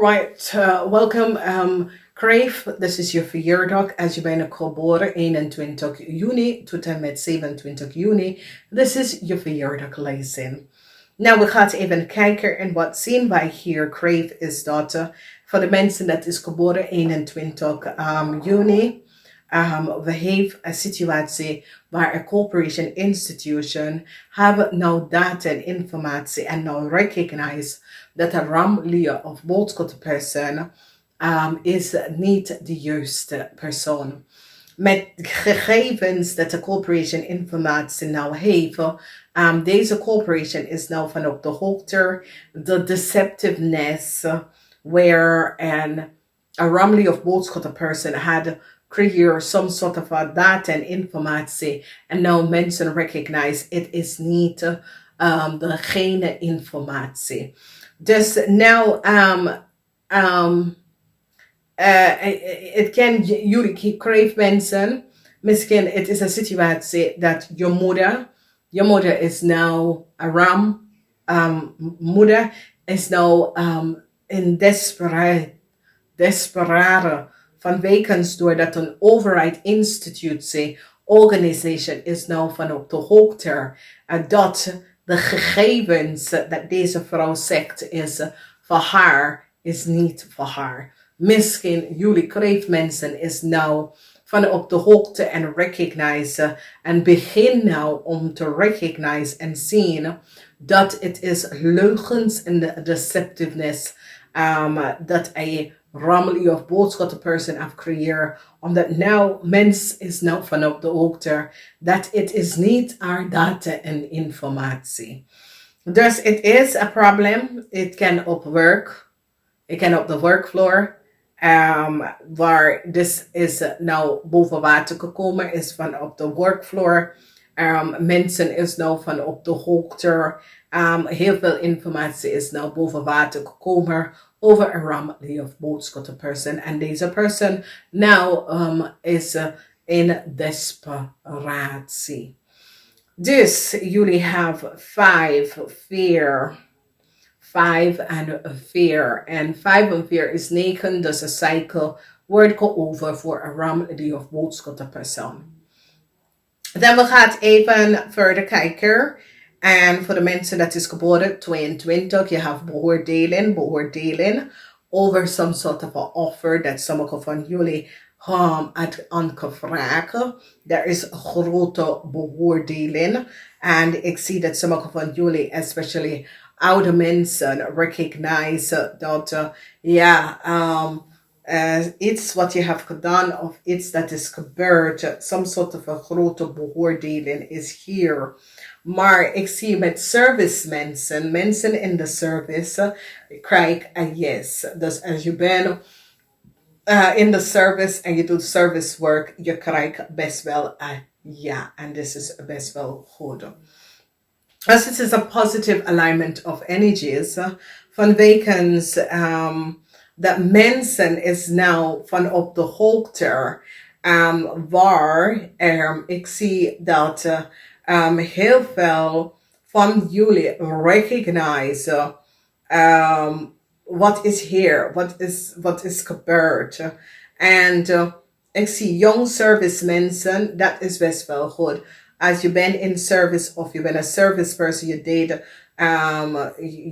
Alright, welcome Kreeft. This is je verjaardag als je bent geboren 21 juni tot en met 27 juni. This is je verjaardag Lezing. Nou, we gaan even kijken en wat zien wij hier. Kreeft is dat voor de mensen dat is geboren 21 juni. We hebben een situatie waar een corporation institution hebben nou data en informatie en nou recognize dat een ramlier of boodschappersoon is niet de juiste persoon. Met gegevens dat de corporation informatie nou heeft, deze corporation is nou van op de hoogte de deceptiveness where a ramlier of boodschappersoon had create some sort of data en informatie en nou mensen recognize it is niet degene informatie. Dus nou het kan jullie kreeg mensen, misschien het is een situatie dat je moeder is nou een ram, moeder is nou in desperare vanwege doordat een overheid institutie, organisation is nou van op de hoogte dat de gegevens dat deze vrouw zegt is voor haar, is niet voor haar. Misschien jullie kreeftmensen is nou van op de hoogte en recognize en begin nou om te recognize en zien dat het is leugens en de deceptiveness dat hij ramely of boodschappersoon have creëerd, omdat nou mens is nou van op de hoogte dat het is niet haar data en informatie. Dus het is een probleem. Het kan op werk, het kan op de workfloor, waar this is nou boven water gekomen, is van op de workfloor. Mensen is nou van op de hoogte. Heel veel informatie is nou boven water gekomen over een ramly of boodschappersoon. En deze persoon nou is in desperatie. Dus jullie hebben 5 en 4. En 5 en 4 is 9, dus een cycle wordt over voor een ramly of boodschappersoon. Dan we gaan even verder kijken. En voor de mensen dat is geboren 22, je hebt beoordelen over some sort of a offer dat sommige van jullie had aangevraagd. Er is een grote beoordeling. En ik zie dat sommige van jullie, especially oude mensen, recognize dat iets wat je hebt gedaan of iets dat is gebeurd, some sort of een grote beoordeling is hier. Maar ik zie met service mensen in de service, krijg een yes. Dus als je bent in de service en je doet service work, je krijgt best wel een ja. En dit is best wel goed. As it is a positive alignment of energies, vanwege dat mensen is nou van op de hoogte waar ik zie dat heel veel van jullie recognize wat is hier, wat is gebeurd. En ik zie young service mensen, dat is best wel goed. Als je bent in service of je bent een service person, je deed,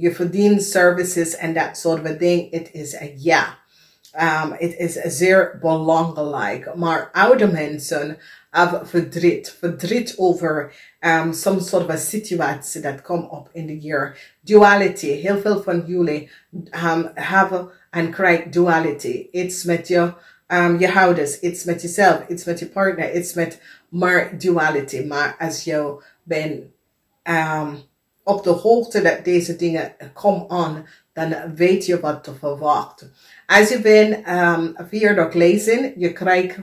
je verdient services en dat soort van ding, het is een ja. Het is zeer belangrijk. Maar oude mensen hebben verdriet over some sort of a situatie dat komt op in de jaar. Duality. Heel veel van jullie hebben en krijgen duality. Iets met je ouders, iets met jezelf, iets met je partner, iets met maar duality. Maar als je bent op de hoogte dat deze dingen komen aan, dan weet je wat te verwachten. Als je bent verjaardag Lezing, je krijgt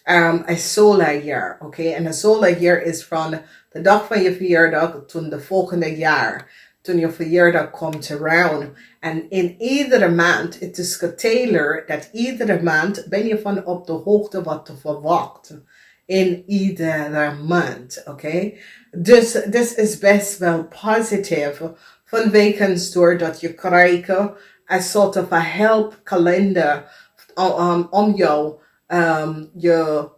een solar jaar, oké? En een solar jaar is van de dag van je verjaardag tot de volgende jaar. Toen je verjaardag komt around. En in iedere maand, het is getailored dat iedere maand ben je van op de hoogte wat te verwachten. In iedere maand, oké? Dus dit is best wel positief. Vanwege doordat je krijgt een soort of a help kalender om jou je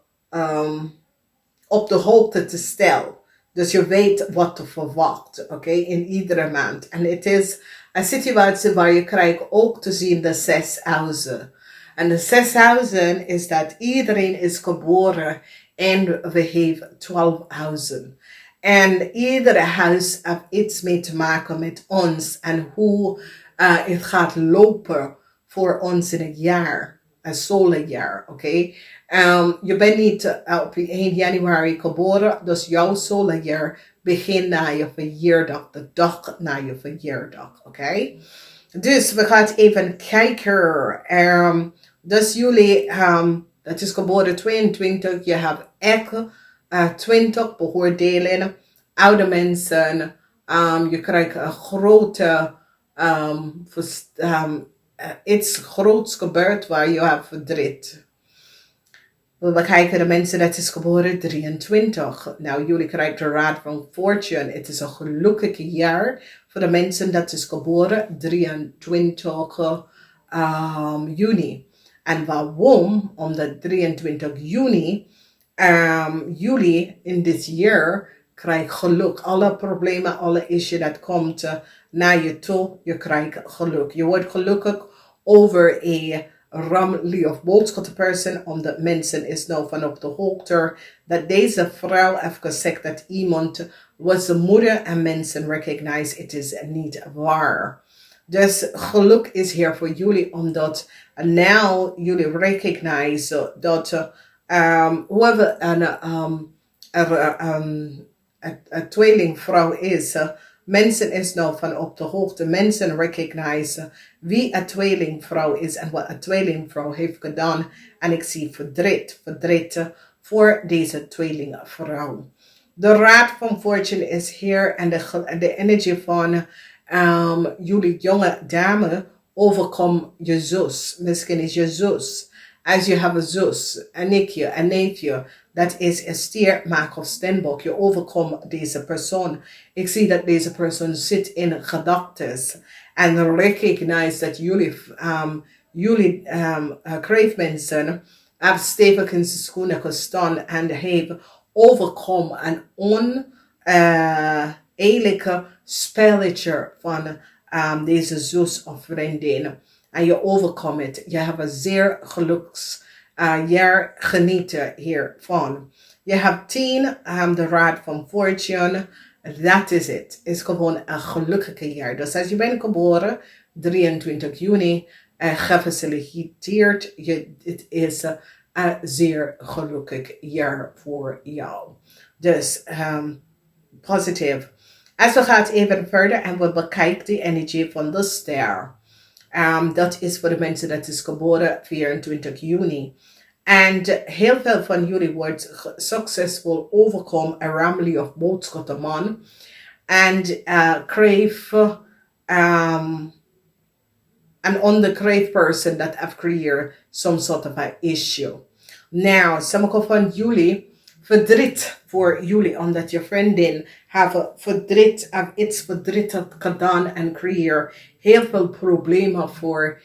op de hoogte te stellen. Dus je weet wat te verwachten, oké, in iedere maand. En het is een situatie waar je krijgt ook te zien de 6 huizen. En de 6 huizen is dat iedereen is geboren en we hebben 12 huizen. En iedere huis heeft iets mee te maken met ons en hoe het gaat lopen voor ons in het jaar. Een solarjaar, oké? Je bent niet op 1 januari geboren, dus jouw solarjaar begint na je verjaardag, de dag na je verjaardag, oké? Dus we gaan even kijken. Dus jullie, dat is geboren 22, je hebt echt 20 beoordelen. Oude mensen, je krijgt een grote, iets groots gebeurt waar je hebt verdriet. We kijken de mensen dat is geboren 23. Nou, jullie krijgen de raad van fortune. Het is een gelukkig jaar voor de mensen dat is geboren 23 juni. En waarom? Omdat 23 juni, jullie in dit jaar krijgt geluk. Alle problemen, alle issues dat komt naar je toe, je krijgt geluk. Je wordt gelukkig over een ramli of boodschapperson, omdat mensen is nou van op de hoogte dat deze vrouw heeft gezegd dat iemand was de moeder en mensen recognize het is niet waar. Dus geluk is hier voor jullie omdat now jullie recognize dat whoever een tweelingvrouw is, mensen is nou van op de hoogte. Mensen recognize wie een tweelingvrouw is en wat een tweelingvrouw heeft gedaan. En ik zie verdriet voor deze tweelingvrouw. De raad van fortune is hier en de energie van jullie jonge dame overkom je zus. Misschien is je zus. Als je hebt een zus, een nichtje, een neefje, dat is een stier, maak of steenbok. Je overkomt deze persoon. Ik zie dat deze persoon zit in gedachten. En recognize dat jullie kreeftmensen hebben stevig in zijn schoenen gestaan en hebben overkomen een oneerlijke spelletje van deze zus of vriendin. En je overkomt het. Je hebt een zeer geluks jaar genieten hiervan. Je hebt 10, de raad van fortune. Dat is het. Het is gewoon een gelukkige jaar. Dus als je bent geboren, 23 juni, gefeliciteerd. Het is een zeer gelukkig jaar voor jou. Dus positief. Als we gaan even verder en we bekijken de energie van de ster. Dat is voor de mensen dat is geboren 24 juni. En heel veel van jullie wordt succesvol overkomen een ramli of boodschappenman. En crave an undercrave person that have created some sort of an issue. Now, sommige van jullie verdriet voor jullie, omdat je vriendin heeft iets verdriet gedaan en creëert heel veel problemen voor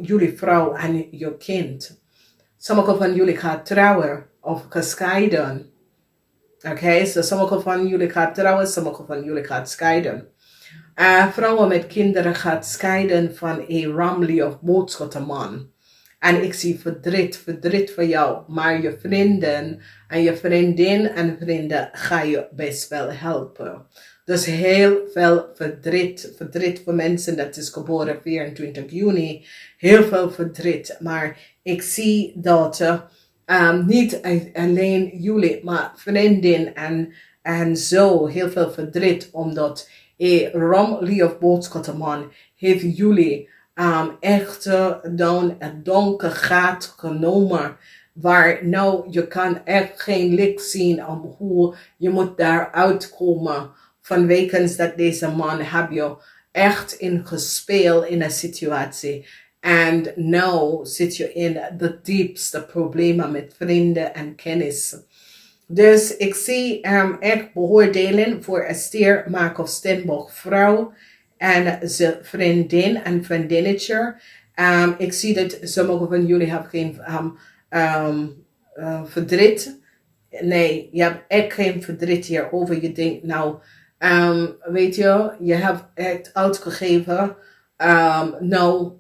jullie vrouw en je kind. Sommige van jullie gaan trouwen of gescheiden. Oké, so sommige van jullie gaan trouwen, sommige van jullie gaan scheiden. Vrouwen met kinderen gaan scheiden van een ramli of boodschappenman. En ik zie verdriet voor jou. Maar je vrienden en vrienden ga je best wel helpen. Dus heel veel verdriet voor mensen dat is geboren 24 juni. Heel veel verdriet. Maar ik zie dat niet alleen jullie, maar vrienden en zo heel veel verdriet. Omdat een ramli of boodschappenman heeft jullie echt dan het donker gaat genomen. Waar nou je kan echt geen licht zien om hoe je moet daaruit komen. Vanwege dat deze man heb je echt in gespeeld in een situatie. En nu zit je in de diepste problemen met vrienden en kennis. Dus ik zie echt beoordelen voor een stier, maak of steenbok vrouw. en zijn vriendin en vriendinnetje. Ik zie dat sommigen van jullie hebben geen verdriet. Nee, je hebt echt geen verdriet hierover. Je denkt, nou, weet je, je hebt echt uitgegeven. Nou,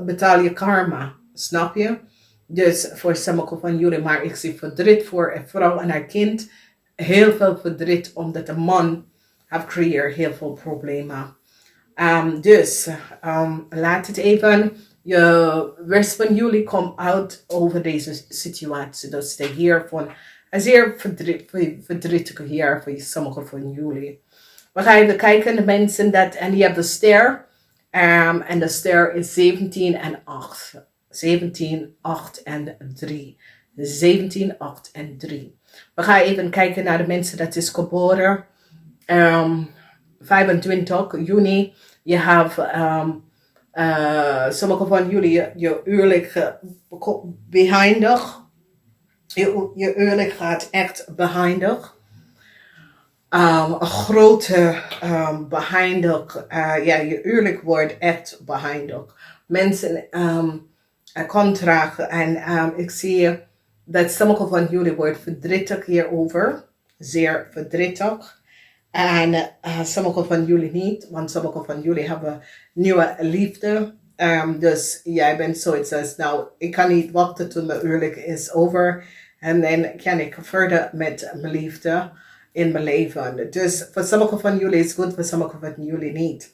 betaal je karma. Snap je? Dus voor sommigen van jullie, maar ik zie verdriet voor een vrouw en haar kind. Heel veel verdriet, omdat de man heeft creëerd heel veel problemen. Dus laat het even. Je rest van jullie komt uit over deze situatie. Dus de heer van een zeer verdrietige heer voor sommigen van jullie. We gaan even kijken de mensen dat, en die hebben de ster. En de ster is 17 en 8. 17, 8 en 3. 17, 8 en 3. We gaan even kijken naar de mensen dat is geboren. 25 juni. Je hebt sommige van jullie je huwelijk beëindigd. Je huwelijk gaat echt beëindigd. Een grote beëindigd. Ja, je huwelijk wordt echt beëindigd. Mensen contract en ik zie dat sommige van jullie wordt verdrietig hierover. Zeer verdrietig. En sommige van jullie niet, want sommige van jullie hebben nieuwe liefde. Dus jij bent zoiets als, nou, ik kan niet wachten tot mijn huwelijk is over. En dan kan ik verder met mijn liefde in mijn leven. Dus voor sommige van jullie is het goed, voor sommige van jullie niet.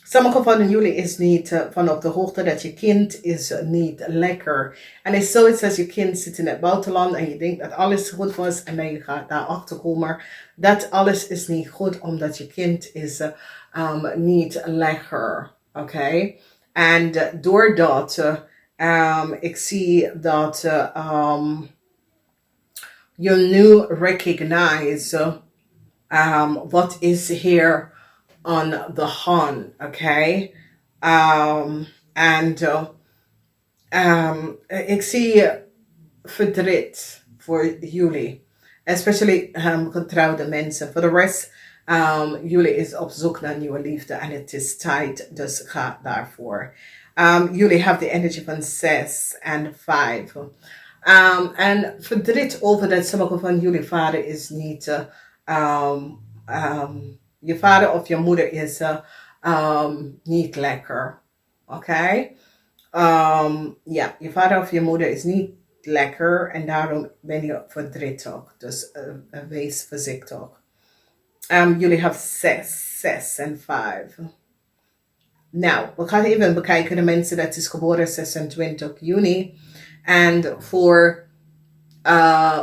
Sommige van jullie is niet van op de hoogte dat je kind is niet lekker. En het is zoiets als je kind zit in het buitenland en je denkt dat alles goed was. En dan je gaat daarachter komen dat alles is niet goed omdat je kind is niet lekker. Oké? En doordat ik zie dat je nu recognize wat is hier on the hand, okay? Ik zie verdriet voor jullie. Especially getrouwde mensen. Voor de rest, jullie is op zoek naar nieuwe liefde en het is tijd, dus ga daarvoor. Jullie hebben de energie van 6 en 5. En verdriet over dat sommige van jullie vader is niet... je vader of je moeder is niet lekker. Oké? Ja, je vader of je moeder is niet lekker en daarom ben je verdrietig. Dus wees voorzichtig. Jullie hebben 6 en 5. Nou, we gaan even bekijken de mensen dat is geboren 26 juni. En voor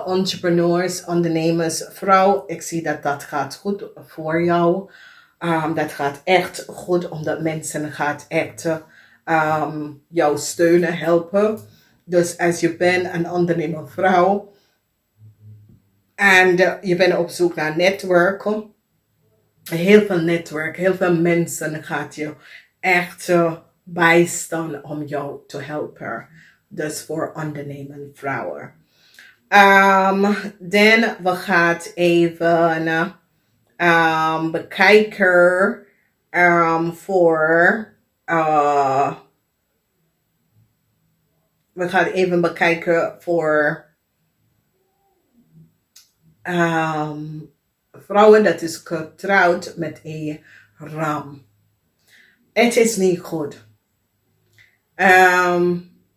entrepreneurs, ondernemers, vrouw, ik zie dat dat gaat goed voor jou. Dat gaat echt goed, omdat mensen gaat echt jou steunen, helpen. Dus als je bent een ondernemer vrouw en je bent op zoek naar netwerken, heel veel netwerk, heel veel mensen gaat je echt bijstaan om jou te helpen. Dus voor ondernemen vrouwen. Dan we gaan even bekijken voor we gaan even bekijken voor vrouwen dat is getrouwd met een ram. Het is niet goed.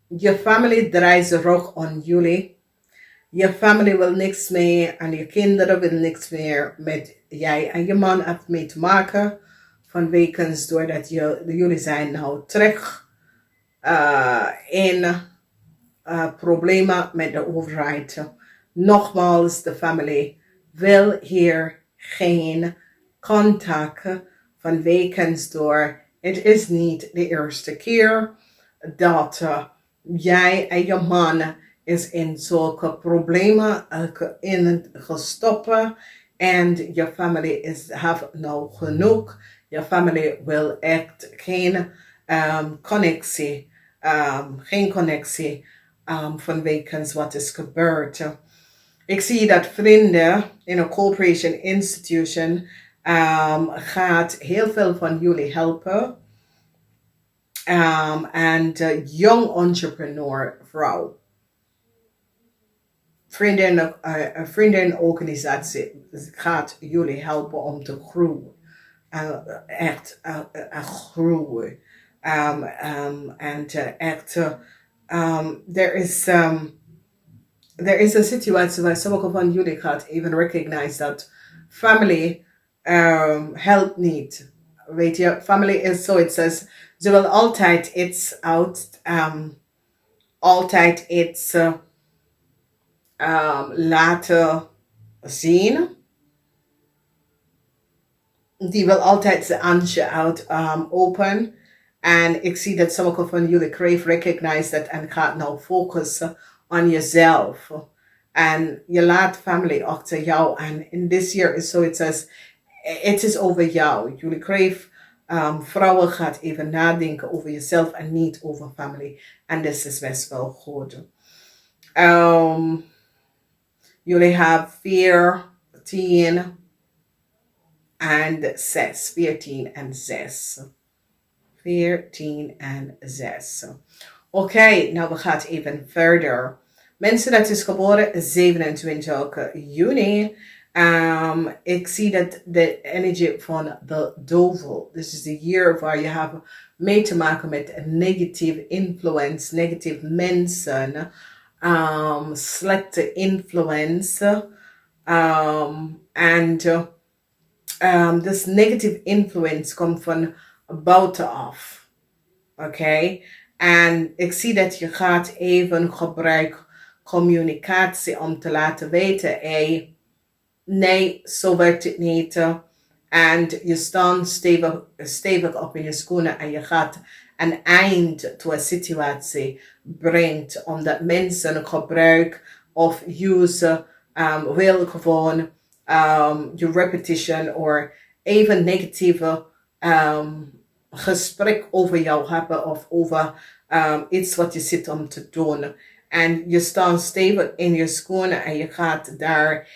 Je familie draait de rug aan jullie. Je familie wil niks meer en je kinderen willen niks meer met jij en je man heeft mee te maken. Vanwege doordat jullie zijn nou terug in problemen met de overheid. Nogmaals, de familie wil hier geen contact vanwege door. Het is niet de eerste keer dat jij en je man is in zulke problemen in gestopt en je familie heeft nou genoeg. Je familie wil echt geen connectie, vanwege wat is gebeurd. Ik zie dat vrienden in een corporation institution gaat heel veel van jullie helpen. En young entrepreneur vrouw. Vriendenorganisatie gaat jullie helpen om te groeien. Echt groeien. En echt, er is een situatie waar sommige van jullie gaat even recognize dat family helpt niet. Weet je, family is zoiets als, ze wil altijd iets altijd iets laten zien. Die wil altijd zijn handje open. En ik zie dat sommige van jullie crave recognize dat en gaat nou focussen on jezelf. En je laat family achter jou. En in this year is zoiets als, het is over jou. Jullie crave vrouwen gaat even nadenken over jezelf en niet over family. En dat is best wel goed. Jullie hebben 14 en 6. 14 en 6. 14 en 6. Oké, nou we gaan even verder. Mensen dat is geboren 27 juni. Ik zie dat de energie van de duivel. This is the year waar je hebt mee te maken met negative influence, negatieve mensen, slechte influence. Dus negative influence komt van buitenaf. Oké? En ik zie dat je gaat even gebruiken communicatie om te laten weten, hey, nee, zo werkt het niet. En je staat stevig op in je schoenen en je gaat een eind to een situatie brengt. Omdat mensen gebruik of use wil gewoon je repetition of even negatieve gesprek over jou hebben of over iets wat je zit om te doen. En je staat stevig in je schoenen en je gaat daar.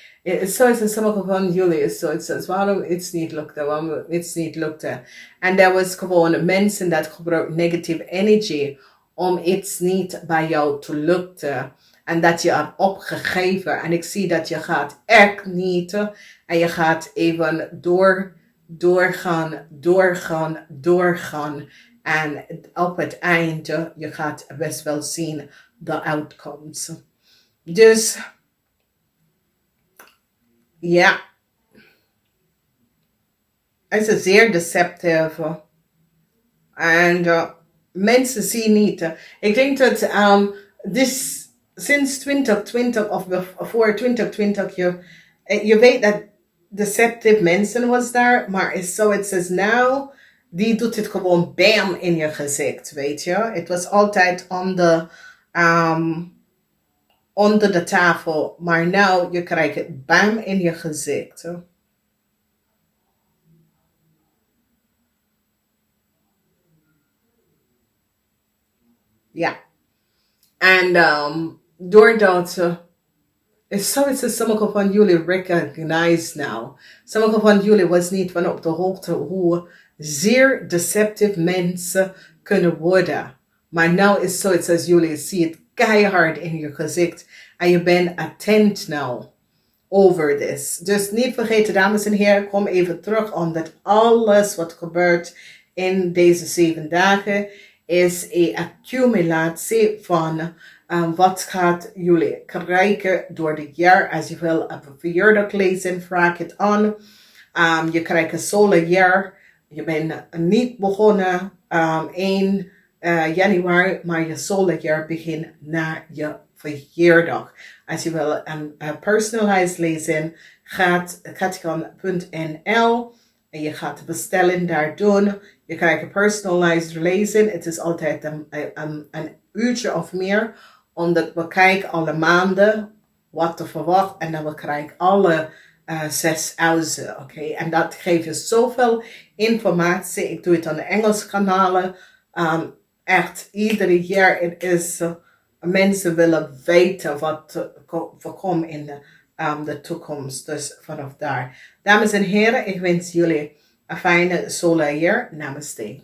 Zoals in sommige van jullie is zoiets waarom iets niet lukte, waarom iets niet lukte. En dat was gewoon mensen dat gebruiken negative energy om iets niet bij jou te lukken. En dat je hebt opgegeven. En ik zie dat je gaat echt niet. En je gaat even doorgaan. En op het einde, je gaat best wel zien de outcomes. Dus, ja. Het is zeer deceptief. En mensen zien niet. Ik denk dat sinds 2020 of voor 2020 je weet dat deceptive mensen was daar, maar is zoiets als nou, die doet het gewoon bam in je gezicht, weet je. Het was altijd onder de tafel, maar nou je krijgt het bam in je gezicht. Ja. En doordat is zoiets dat sommige van jullie recognize now. Sommige van jullie was niet van op de hoogte hoe zeer deceptive mensen kunnen worden. Maar nou is zoiets als jullie zien het keihard in je gezicht. En je bent attent now over this. Dus niet vergeten, dames en heren, kom even terug omdat alles wat gebeurt in deze 7 dagen is een accumulatie van wat gaat jullie krijgen door het jaar. Als je wil een verjaardag lezen, vraag het aan. Je krijgt een solarjaar. Je bent niet begonnen 1 januari, maar je solarjaar begint na je verjaardag. Als je wil een personalized lezen, gaat kathye.nl en je gaat bestellen daar doen. Je krijgt een personalized lezen. Het is altijd een uurtje of meer. Omdat we kijken alle maanden wat te verwachten. En dan we krijgen alle 6 huizen. Oké? En dat geeft je zoveel informatie. Ik doe het aan de Engelse kanalen. Echt, iedere jaar het is... mensen willen weten wat voorkomt in de toekomst. Dus vanaf daar. Dames en heren, ik wens jullie een fijne solar year. Namaste.